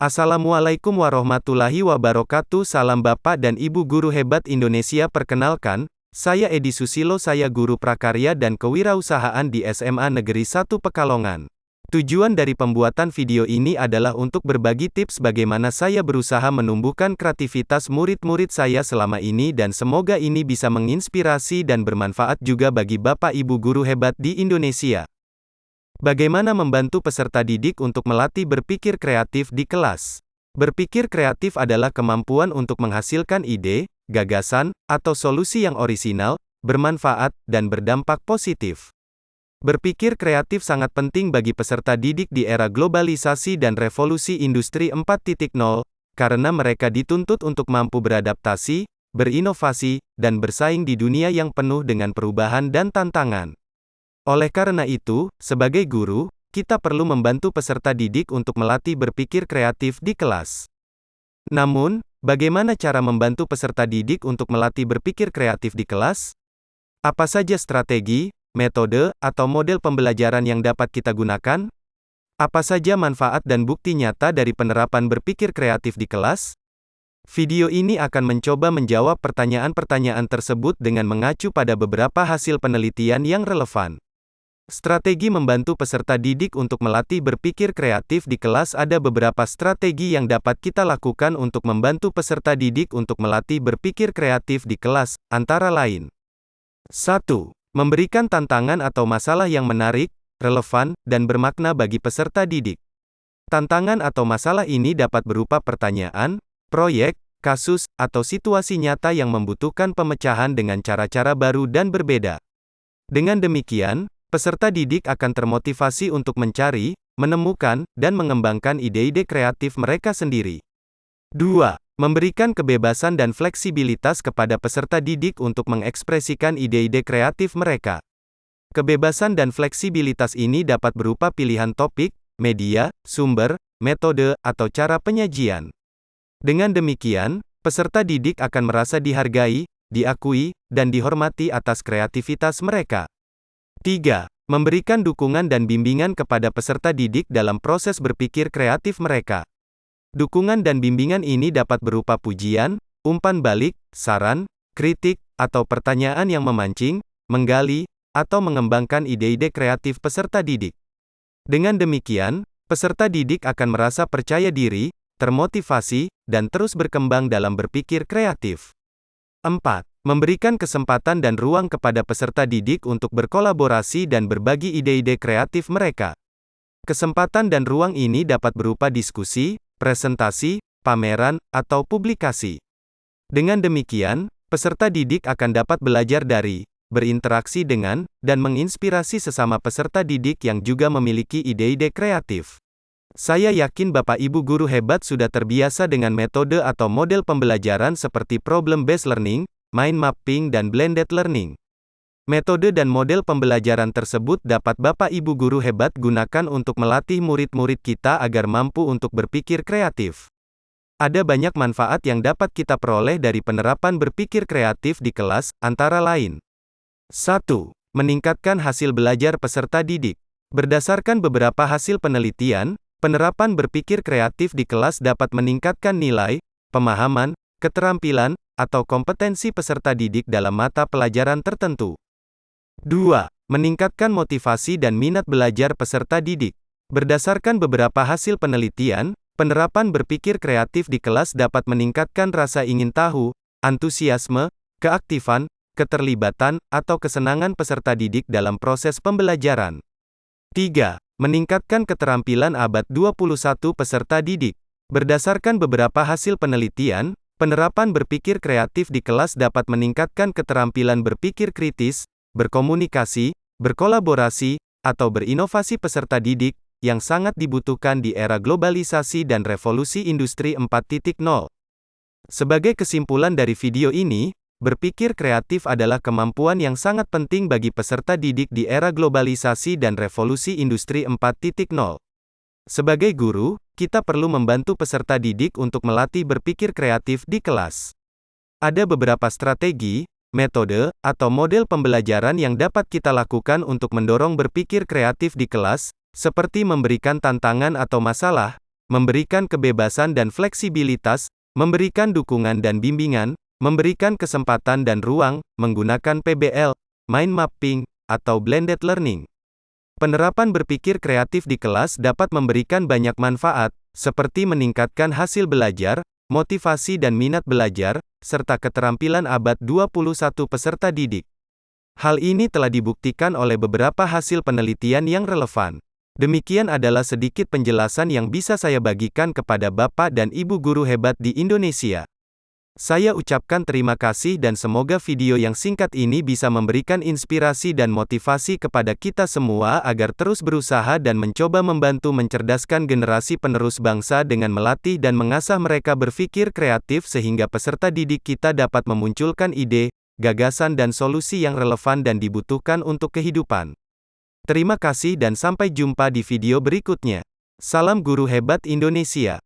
Assalamualaikum warahmatullahi wabarakatuh. Salam Bapak dan Ibu guru hebat Indonesia. Perkenalkan, saya Edi Susilo, saya guru prakarya dan kewirausahaan di SMA Negeri 1 Pekalongan. Tujuan dari pembuatan video ini adalah untuk berbagi tips bagaimana saya berusaha menumbuhkan kreativitas murid-murid saya selama ini, dan semoga ini bisa menginspirasi dan bermanfaat juga bagi Bapak Ibu guru hebat di Indonesia. Bagaimana membantu peserta didik untuk melatih berpikir kreatif di kelas? Berpikir kreatif adalah kemampuan untuk menghasilkan ide, gagasan, atau solusi yang orisinal, bermanfaat, dan berdampak positif. Berpikir kreatif sangat penting bagi peserta didik di era globalisasi dan revolusi industri 4.0, karena mereka dituntut untuk mampu beradaptasi, berinovasi, dan bersaing di dunia yang penuh dengan perubahan dan tantangan. Oleh karena itu, sebagai guru, kita perlu membantu peserta didik untuk melatih berpikir kreatif di kelas. Namun, bagaimana cara membantu peserta didik untuk melatih berpikir kreatif di kelas? Apa saja strategi, metode, atau model pembelajaran yang dapat kita gunakan? Apa saja manfaat dan bukti nyata dari penerapan berpikir kreatif di kelas? Video ini akan mencoba menjawab pertanyaan-pertanyaan tersebut dengan mengacu pada beberapa hasil penelitian yang relevan. Strategi membantu peserta didik untuk melatih berpikir kreatif di kelas. Ada beberapa strategi yang dapat kita lakukan untuk membantu peserta didik untuk melatih berpikir kreatif di kelas, antara lain: 1. Memberikan tantangan atau masalah yang menarik, relevan, dan bermakna bagi peserta didik. Tantangan atau masalah ini dapat berupa pertanyaan, proyek, kasus, atau situasi nyata yang membutuhkan pemecahan dengan cara-cara baru dan berbeda. Dengan demikian, peserta didik akan termotivasi untuk mencari, menemukan, dan mengembangkan ide-ide kreatif mereka sendiri. 2. Memberikan kebebasan dan fleksibilitas kepada peserta didik untuk mengekspresikan ide-ide kreatif mereka. Kebebasan dan fleksibilitas ini dapat berupa pilihan topik, media, sumber, metode, atau cara penyajian. Dengan demikian, peserta didik akan merasa dihargai, diakui, dan dihormati atas kreativitas mereka. 3. Memberikan dukungan dan bimbingan kepada peserta didik dalam proses berpikir kreatif mereka. Dukungan dan bimbingan ini dapat berupa pujian, umpan balik, saran, kritik, atau pertanyaan yang memancing, menggali, atau mengembangkan ide-ide kreatif peserta didik. Dengan demikian, peserta didik akan merasa percaya diri, termotivasi, dan terus berkembang dalam berpikir kreatif. 4. Memberikan kesempatan dan ruang kepada peserta didik untuk berkolaborasi dan berbagi ide-ide kreatif mereka. Kesempatan dan ruang ini dapat berupa diskusi, presentasi, pameran, atau publikasi. Dengan demikian, peserta didik akan dapat belajar dari, berinteraksi dengan, dan menginspirasi sesama peserta didik yang juga memiliki ide-ide kreatif. Saya yakin Bapak Ibu guru hebat sudah terbiasa dengan metode atau model pembelajaran seperti problem-based learning, mind mapping, dan blended learning. Metode dan model pembelajaran tersebut dapat Bapak Ibu guru hebat gunakan untuk melatih murid-murid kita agar mampu untuk berpikir kreatif. Ada banyak manfaat yang dapat kita peroleh dari penerapan berpikir kreatif di kelas, antara lain: 1. Meningkatkan hasil belajar peserta didik. Berdasarkan beberapa hasil penelitian, penerapan berpikir kreatif di kelas dapat meningkatkan nilai, pemahaman, keterampilan, atau kompetensi peserta didik dalam mata pelajaran tertentu. 2. Meningkatkan motivasi dan minat belajar peserta didik. Berdasarkan beberapa hasil penelitian, penerapan berpikir kreatif di kelas dapat meningkatkan rasa ingin tahu, antusiasme, keaktifan, keterlibatan, atau kesenangan peserta didik dalam proses pembelajaran. 3. Meningkatkan keterampilan abad 21 peserta didik. Berdasarkan beberapa hasil penelitian, penerapan berpikir kreatif di kelas dapat meningkatkan keterampilan berpikir kritis, berkomunikasi, berkolaborasi, atau berinovasi peserta didik, yang sangat dibutuhkan di era globalisasi dan revolusi industri 4.0. Sebagai kesimpulan dari video ini, berpikir kreatif adalah kemampuan yang sangat penting bagi peserta didik di era globalisasi dan revolusi industri 4.0. Sebagai guru, kita perlu membantu peserta didik untuk melatih berpikir kreatif di kelas. Ada beberapa strategi, metode, atau model pembelajaran yang dapat kita lakukan untuk mendorong berpikir kreatif di kelas, seperti memberikan tantangan atau masalah, memberikan kebebasan dan fleksibilitas, memberikan dukungan dan bimbingan, memberikan kesempatan dan ruang, menggunakan PBL, mind mapping, atau blended learning. Penerapan berpikir kreatif di kelas dapat memberikan banyak manfaat, seperti meningkatkan hasil belajar, motivasi dan minat belajar, serta keterampilan abad 21 peserta didik. Hal ini telah dibuktikan oleh beberapa hasil penelitian yang relevan. Demikian adalah sedikit penjelasan yang bisa saya bagikan kepada Bapak dan Ibu guru hebat di Indonesia. Saya ucapkan terima kasih dan semoga video yang singkat ini bisa memberikan inspirasi dan motivasi kepada kita semua agar terus berusaha dan mencoba membantu mencerdaskan generasi penerus bangsa dengan melatih dan mengasah mereka berpikir kreatif sehingga peserta didik kita dapat memunculkan ide, gagasan dan solusi yang relevan dan dibutuhkan untuk kehidupan. Terima kasih dan sampai jumpa di video berikutnya. Salam guru hebat Indonesia.